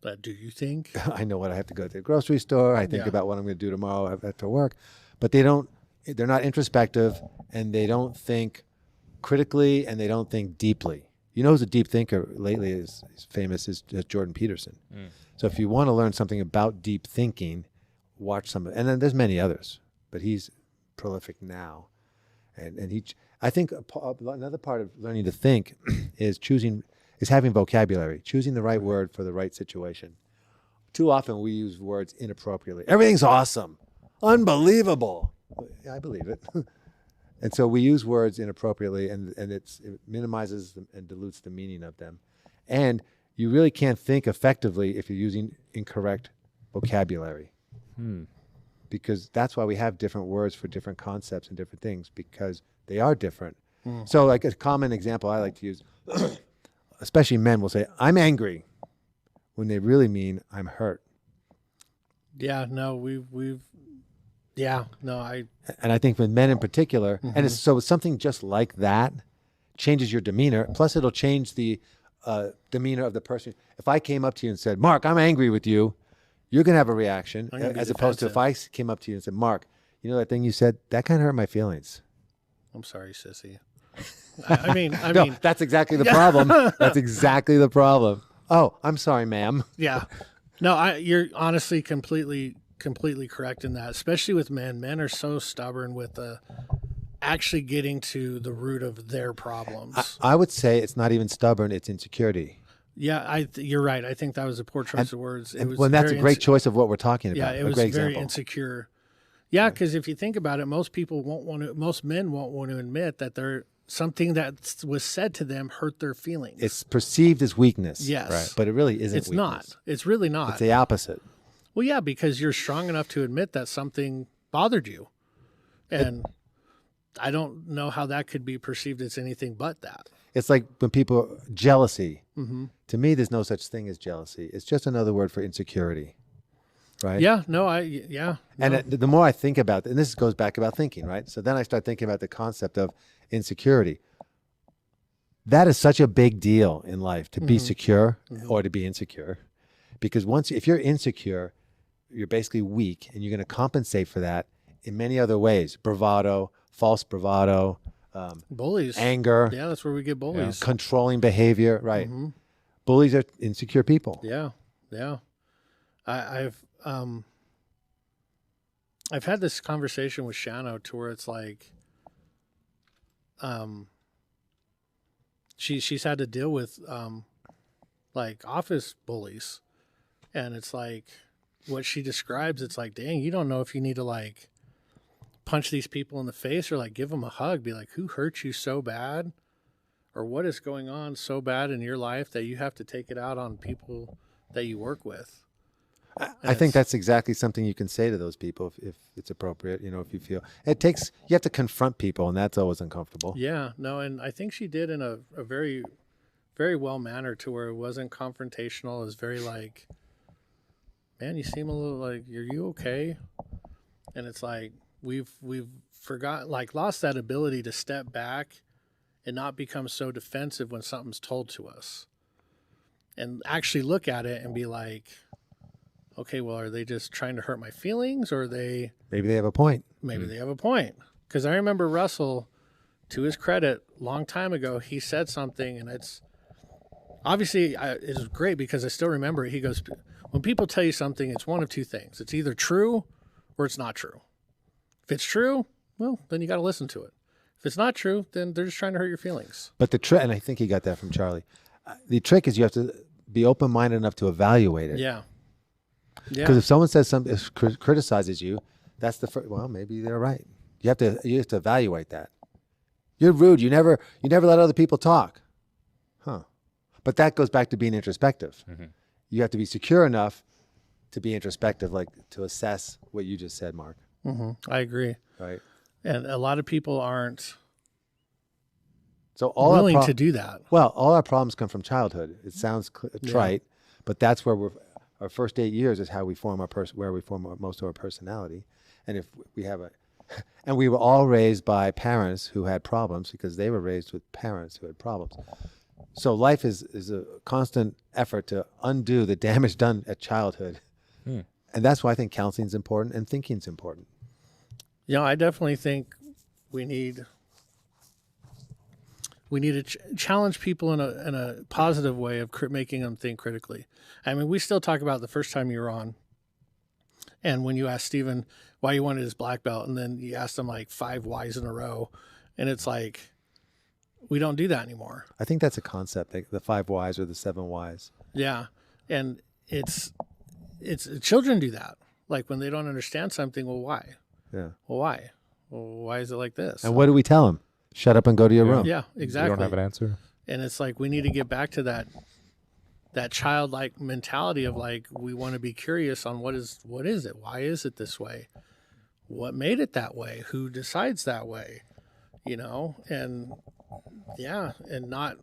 But do you think? I know what I have to go to the grocery store. I think Yeah. about what I'm going to do tomorrow after work. But they're not introspective, and they don't think critically, and they don't think deeply. You know who's a deep thinker lately is famous is Jordan Peterson. So if you want to learn something about deep thinking, watch some. And then there's many others, but he's prolific now. And I think another part of learning to think is having vocabulary, choosing the right word for the right situation. Too often we use words inappropriately. Everything's awesome, unbelievable. Yeah, I believe it. And so we use words inappropriately, and it minimizes and dilutes the meaning of them. And you really can't think effectively if you're using incorrect vocabulary. Because that's why we have different words for different concepts and different things, because they are different. So like a common example I like to use, especially men will say, I'm angry, when they really mean I'm hurt. Yeah, no, And I think with men in particular, and it's something just like that changes your demeanor. Plus it'll change the demeanor of the person. If I came up to you and said, Mark, I'm angry with you, you're going to have a reaction, as opposed to if I came up to you and said, Mark, you know that thing you said, that kind of hurt my feelings. I'm sorry, sissy. I mean, that's exactly the problem. That's exactly the problem. Oh, I'm sorry, ma'am. Yeah. No, you're honestly completely correct in that, especially with men. Men are so stubborn with actually getting to the root of their problems. I would say it's not even stubborn, it's insecurity. Yeah, you're right. I think that was a poor choice of words. It was that's a great choice of what we're talking about. Yeah, it was very insecure. Yeah, because if you think about it, most men won't want to admit that something that was said to them hurt their feelings. It's perceived as weakness. Yes. Right. But it really isn't It's weakness. not. It's really not. It's the opposite. Well, yeah, because you're strong enough to admit that something bothered you. And I don't know how that could be perceived as anything but that. It's like when jealousy. To me, there's no such thing as jealousy. It's just another word for insecurity. Right? Yeah, no, no. And the more I think about it, and this goes back about thinking, right? So then I start thinking about the concept of insecurity. That is such a big deal in life, to be secure or to be insecure. Because if you're insecure, you're basically weak, and you're going to compensate for that in many other ways. Bravado, false bravado, bullies, anger. Yeah, that's where we get bullies. Controlling behavior, right? Bullies are insecure people. Yeah, yeah. I've had this conversation with Shano to where it's like, she's had to deal with like office bullies, and it's like what she describes. It's like, dang, you don't know if you need to like punch these people in the face or like give them a hug, be like, who hurt you so bad, or what is going on so bad in your life that you have to take it out on people that you work with. I think that's exactly something you can say to those people if it's appropriate, if you feel you have to confront people, and that's always uncomfortable. Yeah, no. And I think she did in a very, very well manner, to where it wasn't confrontational. It was very like, man, you seem a little like, are you okay? And it's like, we've lost that ability to step back and not become so defensive when something's told to us, and actually look at it and be like, okay, well, are they just trying to hurt my feelings, or maybe they have a point? Maybe they have a point. Because I remember Russell, to his credit, long time ago, he said something, and it's obviously it's great because I still remember it. He goes, when people tell you something, it's one of two things. It's either true or it's not true. If it's true, well, then you got to listen to it. If it's not true, then they're just trying to hurt your feelings. But the trick, and I think he got that from Charlie, the trick is you have to be open-minded enough to evaluate it. Yeah. Because if someone says something, criticizes you, that's the first. Well, maybe they're right. You have to evaluate that. You're rude. You never let other people talk, huh? But that goes back to being introspective. You have to be secure enough to be introspective, like to assess what you just said, Mark. I agree. Right. And a lot of people aren't willing to do that. Well, all our problems come from childhood. It sounds trite, but that's where our first 8 years is how we form where we form most of our personality. And if we have and we were all raised by parents who had problems, because they were raised with parents who had problems. So life is a constant effort to undo the damage done at childhood. And that's why I think counseling is important and thinking is important. I definitely think we need to challenge people in a positive way of making them think critically. I mean, we still talk about the first time you were on, and when you asked Stephen why you wanted his black belt, and then you asked him like 5 whys in a row, and it's like, we don't do that anymore. I think that's a concept, like the 5 whys or the 7 whys. Yeah, and it's children do that. Like when they don't understand something, well, why? Yeah. Well, why? well, why is it like this? And what do we tell them? Shut up and go to your room. Yeah, exactly. You don't have an answer. And it's like we need to get back to that childlike mentality of like we want to be curious on what is it? Why is it this way? What made it that way? Who decides that way? You know, and yeah, and not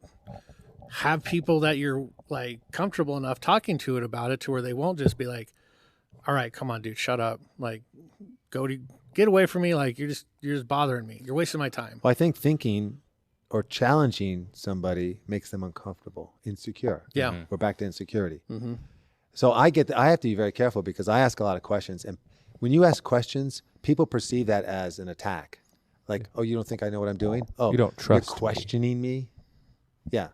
have people that you're like comfortable enough talking to it about it to where they won't just be like, all right, come on, dude, shut up. Like, get away from me. Like, you're just bothering me. You're wasting my time. Well, I think thinking or challenging somebody makes them uncomfortable, insecure. Yeah. Mm-hmm. We're back to insecurity. Mm-hmm. So I have to be very careful because I ask a lot of questions. And when you ask questions, people perceive that as an attack. Like, oh, you don't think I know what I'm doing? Oh, You don't trust you're me. questioning me? Yeah.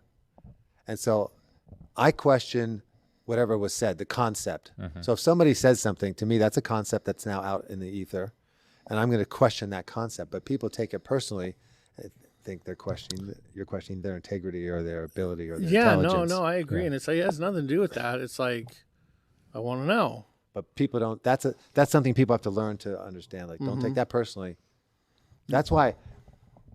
And so I question whatever was said, the concept. Mm-hmm. So if somebody says something to me, that's a concept that's now out in the ether. And I'm going to question that concept. But people take it personally. I think you're questioning their integrity or their ability or their intelligence. No, I agree. Yeah. And it's like, it has nothing to do with that. It's like, I want to know. But people don't. That's something people have to learn to understand. Like, don't take that personally. That's why.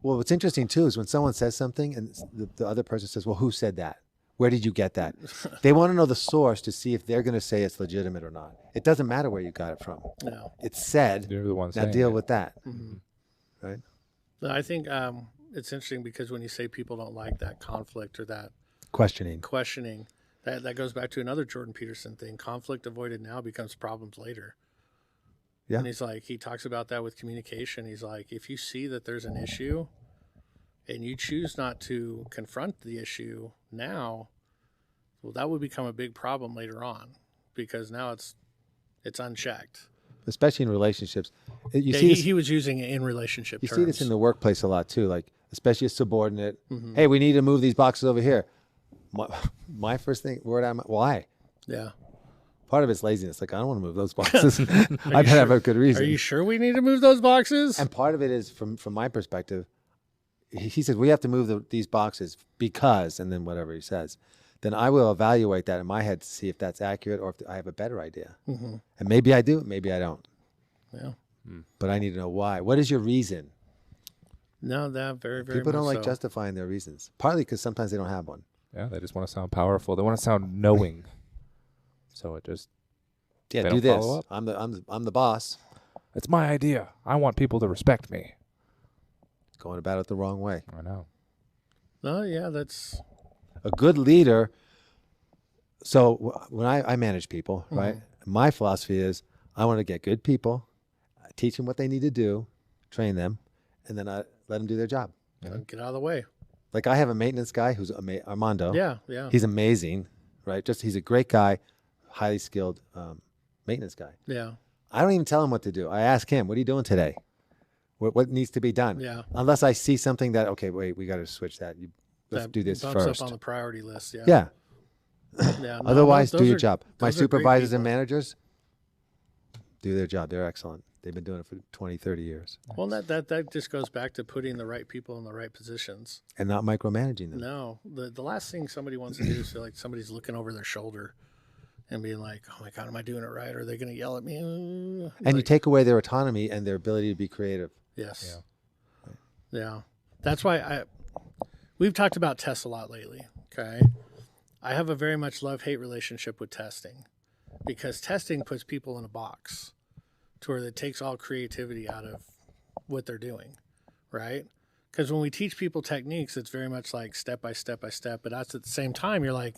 Well, what's interesting too is when someone says something and the other person says, "Well, who said that? Where did you get that?" They want to know the source to see if they're going to say it's legitimate or not. It doesn't matter where you got it from. No. It's said. You're the one Now saying deal it. with that. Mm-hmm. Right. I think it's interesting because when you say people don't like that conflict or that Questioning. questioning, that goes back to another Jordan Peterson thing. Conflict avoided now becomes problems later. Yeah. And he's like, he talks about that with communication. He's like, if you see that there's an issue and you choose not to confront the issue now, well, that would become a big problem later on because now it's unchecked. Especially in relationships. You Yeah, see this, he was using it in relationship you terms. see this in the workplace a lot too. Like especially a subordinate. Hey, we need to move these boxes over here. My first word, why? Yeah. Part of it's laziness. Like, I don't want to move those boxes. I better have a good reason. Are you sure we need to move those boxes? And part of it is, from my perspective, he says, we have to move these boxes because, and then whatever he says. Then I will evaluate that in my head to see if that's accurate or if I have a better idea. Mm-hmm. And maybe I do, maybe I don't. Yeah. But I need to know why. What is your reason? No, that very, very People don't much like so. justifying their reasons. Partly because sometimes they don't have one. Yeah, they just want to sound powerful. They want to sound knowing. So it just Yeah, They do don't this. follow up. I'm the boss. it's my idea. I want people to respect me. Going about it the wrong way. I know. No, yeah, that's A good leader. So when I manage people, right? My philosophy is I want to get good people, teach them what they need to do, train them, and then I let them do their job. get out of the way. Like I have a maintenance guy who's Armando. Yeah, yeah. He's amazing, right? He's a great guy, highly skilled maintenance guy. Yeah. I don't even tell him what to do. I ask him, what are you doing today? What needs to be done? Yeah. Unless I see something that, okay, wait, we got to switch that. Let's That do this bumps first. up on the priority list. Yeah. Yeah. Yeah. No, Otherwise, those do your are- job. My those are great supervisors and people. managers do their job. They're excellent. They've been doing it for 20, 30 years Well, that just goes back to putting the right people in the right positions. and not micromanaging them. No, the last thing somebody wants to do is feel like somebody's looking over their shoulder and being like, "Oh my God, am I doing it right? Are they going to yell at me?" And you take away their autonomy and their ability to be creative. Yes. Yeah. That's why we've talked about tests a lot lately. Okay. I have a very much love-hate relationship with testing because testing puts people in a box to where it takes all creativity out of what they're doing. Right. Because when we teach people techniques, it's very much like step by step by step. But that's at the same time, you're like,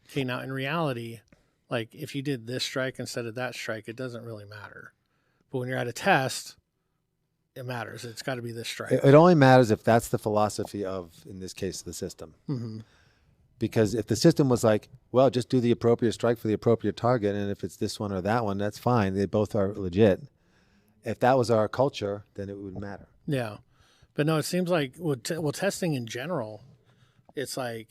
okay, now in reality, like if you did this strike instead of that strike, it doesn't really matter. But when you're at a test, it matters. It's got to be this strike. It only matters if that's the philosophy of, in this case, the system. Mm-hmm. Because if the system was like, well, just do the appropriate strike for the appropriate target, and if it's this one or that one, that's fine. They both are legit. If that was our culture, then it wouldn't matter. Yeah. But no, it seems like, testing in general, it's like,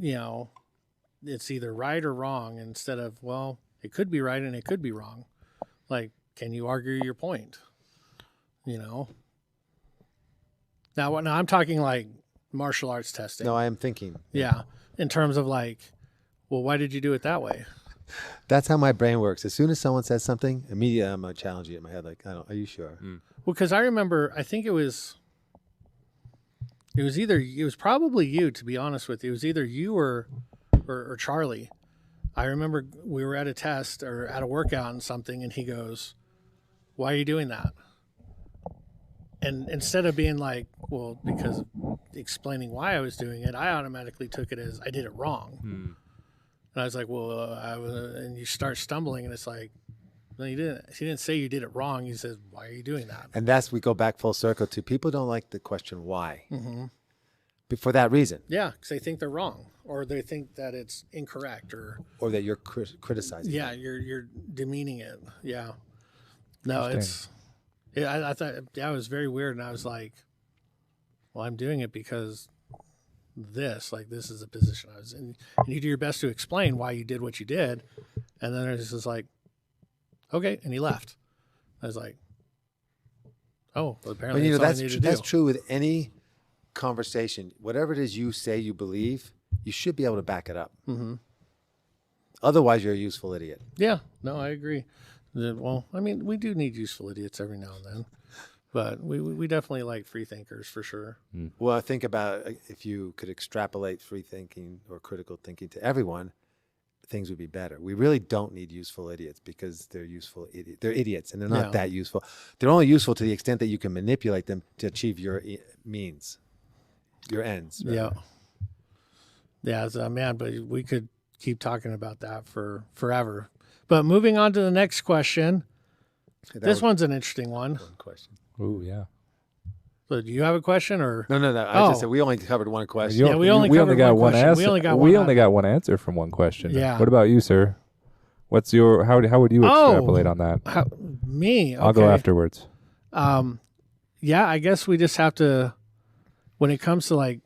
it's either right or wrong instead of, well, it could be right and it could be wrong. Like, can you argue your point? Now I'm talking like martial arts testing. No, I am thinking. Yeah. In terms of like, well, why did you do it that way? That's how my brain works. As soon as someone says something, immediately I'm going to challenge you in my head. Like, are you sure? Well, because I remember, I think it was probably you, to be honest with you. It was either you or Charlie. I remember we were at a test or at a workout and something, and he goes, "Why are you doing that?" And instead of being like, well, because explaining why I was doing it, I automatically took it as I did it wrong. And I was like, well, and you start stumbling, and it's like, no, you didn't. He didn't say you did it wrong. He says, why are you doing that? And we go back full circle to people don't like the question why. But for that reason. Yeah, because they think they're wrong, or they think that it's incorrect, or that you're criticizing. Yeah, you're demeaning it. Yeah. No, it's. I thought that was very weird, and I was like, well, I'm doing it because this is the position I was in. And you do your best to explain why you did what you did, and then it's just like, okay, and he left. I was like, oh, well, apparently that's true with any conversation. Whatever it is you say you believe, you should be able to back it up. Otherwise, you're a useful idiot. Yeah, no, I agree. Well, I mean, we do need useful idiots every now and then, but we definitely like free thinkers for sure. Well, think about if you could extrapolate free thinking or critical thinking to everyone, things would be better. We really don't need useful idiots because they're useful idiots. They're idiots, and they're not that useful. They're only useful to the extent that you can manipulate them to achieve your means, your ends. Rather. Yeah, man, but we could keep talking about that for forever. But moving on to the next question. This one's an interesting one. One question. Ooh, yeah. So do you have a question or? No. I just said we only covered one question. Yeah, we only got one answer. We only got one answer from one question. Yeah. What about you, sir? What's your how would you extrapolate on that? Me? Okay. I'll go afterwards. Yeah, I guess we just have to, when it comes to like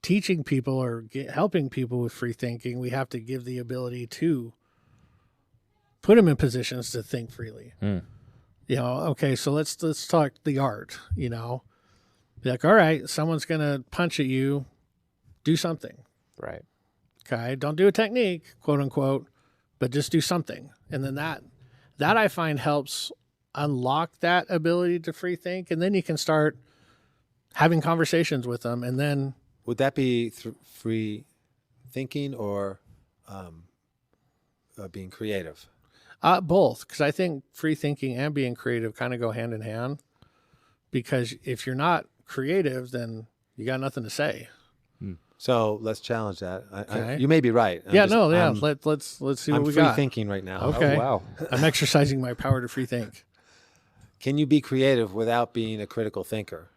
teaching people or helping people with free thinking, we have to give the ability to put them in positions to think freely. You know, okay, so let's talk the art, you know. Be like, all right, someone's going to punch at you, do something. Right. Okay, don't do a technique, quote unquote, but just do something. And then that I find helps unlock that ability to free think, and then you can start having conversations with them, and then would that be free thinking or being creative? Both, because I think free thinking and being creative kind of go hand in hand. Because if you're not creative, then you got nothing to say. So let's challenge that. Okay. You may be right. Let's see what we got. I'm free thinking right now. Okay. Oh, wow. I'm exercising my power to free think. Can you be creative without being a critical thinker?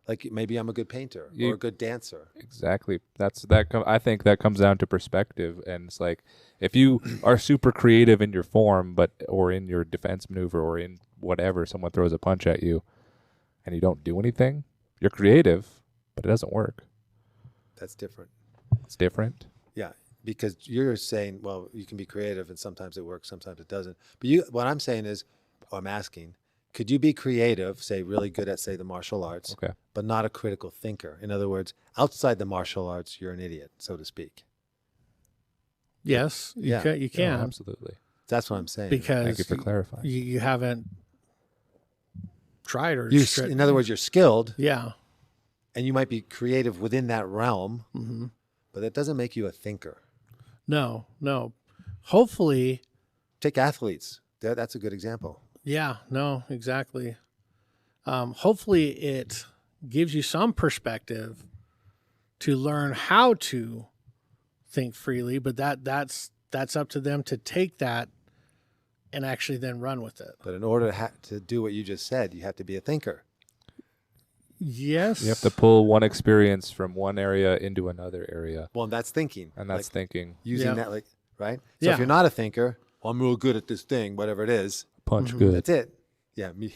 Like maybe I'm a good painter or a good dancer. Exactly. I think that comes down to perspective, and it's like if you are super creative in your form, or in your defense maneuver, or in whatever, someone throws a punch at you, and you don't do anything, you're creative, but it doesn't work. That's different. It's different. Yeah, because you're saying, well, you can be creative, and sometimes it works, sometimes it doesn't. But what I'm saying is, or I'm asking, could you be creative, say really good at, say, the martial arts, but not a critical thinker? In other words, outside the martial arts, you're an idiot, so to speak. Yes, you can. Yeah, absolutely. That's what I'm saying. Because thank you for clarifying. You haven't tried or in other words, you're skilled. Yeah. And you might be creative within that realm, but that doesn't make you a thinker. No. Hopefully. Take athletes. That's a good example. Yeah, no, exactly. Hopefully it gives you some perspective to learn how to think freely, but that's up to them to take that and actually then run with it. But in order to do what you just said, you have to be a thinker. Yes. You have to pull one experience from one area into another area. Well, that's thinking. And that's thinking. Using that, right? So if you're not a thinker, well, I'm real good at this thing, whatever it is. Punch good. That's it. Yeah, me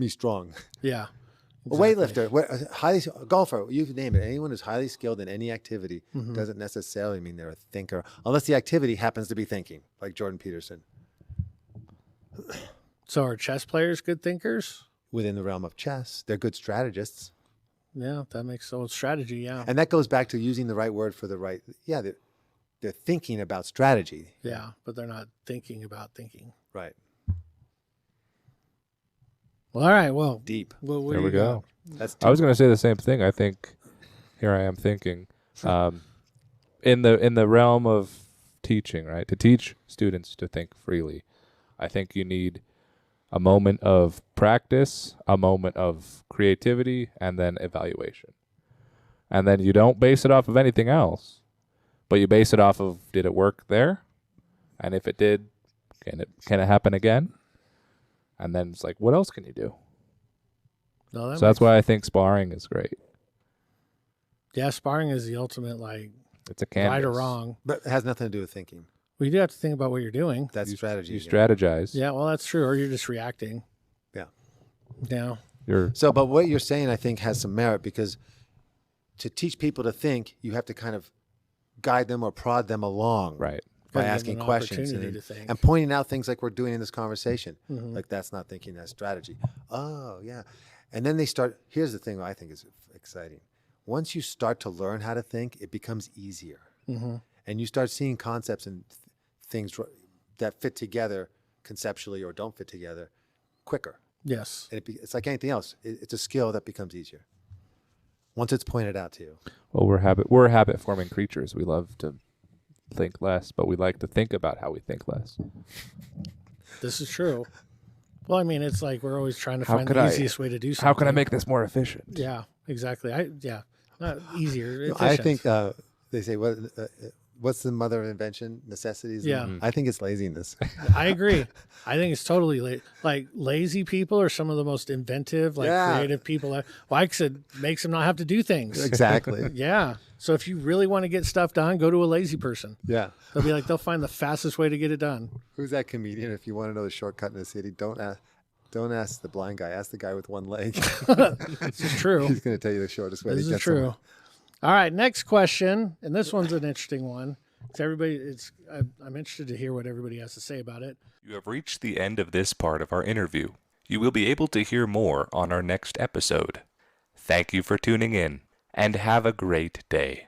strong. Yeah. Exactly. A weightlifter, golfer, you name it. Anyone who's highly skilled in any activity doesn't necessarily mean they're a thinker, unless the activity happens to be thinking, like Jordan Peterson. So are chess players good thinkers? Within the realm of chess, they're good strategists. Yeah, that makes sense. Strategy, yeah. And that goes back to using the right word for the right. Yeah, they're thinking about strategy. Yeah, but they're not thinking about thinking. Right. Well, all right. Well, Deep. well, There we go. That's I was going to say the same thing. I think here I am thinking in the realm of teaching, right? To teach students to think freely, I think you need a moment of practice, a moment of creativity, and then evaluation. And then you don't base it off of anything else, but you base it off of, did it work there? And if it did, can it happen again? And then it's like, what else can you do? No, So that's why I think sparring is great. Yeah, sparring is the ultimate, like, It's a canvas. right or wrong. But it has nothing to do with thinking. Well, you do have to think about what you're doing. That's strategy. You again. strategize. Yeah, well, that's true. Or you're just reacting. Yeah. Yeah. But what you're saying, I think, has some merit, because to teach people to think, you have to kind of guide them or prod them along. Right. By Gotta give asking them an questions opportunity to think. and pointing out things like we're doing in this conversation. Mhm. Like, that's not thinking, that's strategy. Oh, yeah. And then they start, here's the thing I think is exciting. Once you start to learn how to think, it becomes easier. Mm-hmm. And you start seeing concepts and things that fit together conceptually or don't fit together quicker. Yes. And it's like anything else. It's a skill that becomes easier once it's pointed out to you. Well, we're habit forming creatures. We love to think less, but we like to think about how we think less. This is true. Well, I mean, it's like we're always trying to How find could the I- easiest way to do something. How can I make this more efficient? Yeah, exactly. Not easier. I efficient. think they say, what's the mother of invention? Necessities. Yeah. I think it's laziness. I agree. I think it's totally like lazy people are some of the most inventive, like Yeah. creative people. Well, I said makes them not have to do things. Exactly. Yeah. So if you really want to get stuff done, go to a lazy person. Yeah. They'll be like, they'll find the fastest way to get it done. Who's that comedian? If you want to know the shortcut in the city, don't ask the blind guy. Ask the guy with one leg. This is true. He's going to tell you the shortest way This to get is true. somewhere. All right, next question, and this one's an interesting one. I'm interested to hear what everybody has to say about it. You have reached the end of this part of our interview. You will be able to hear more on our next episode. Thank you for tuning in, and have a great day.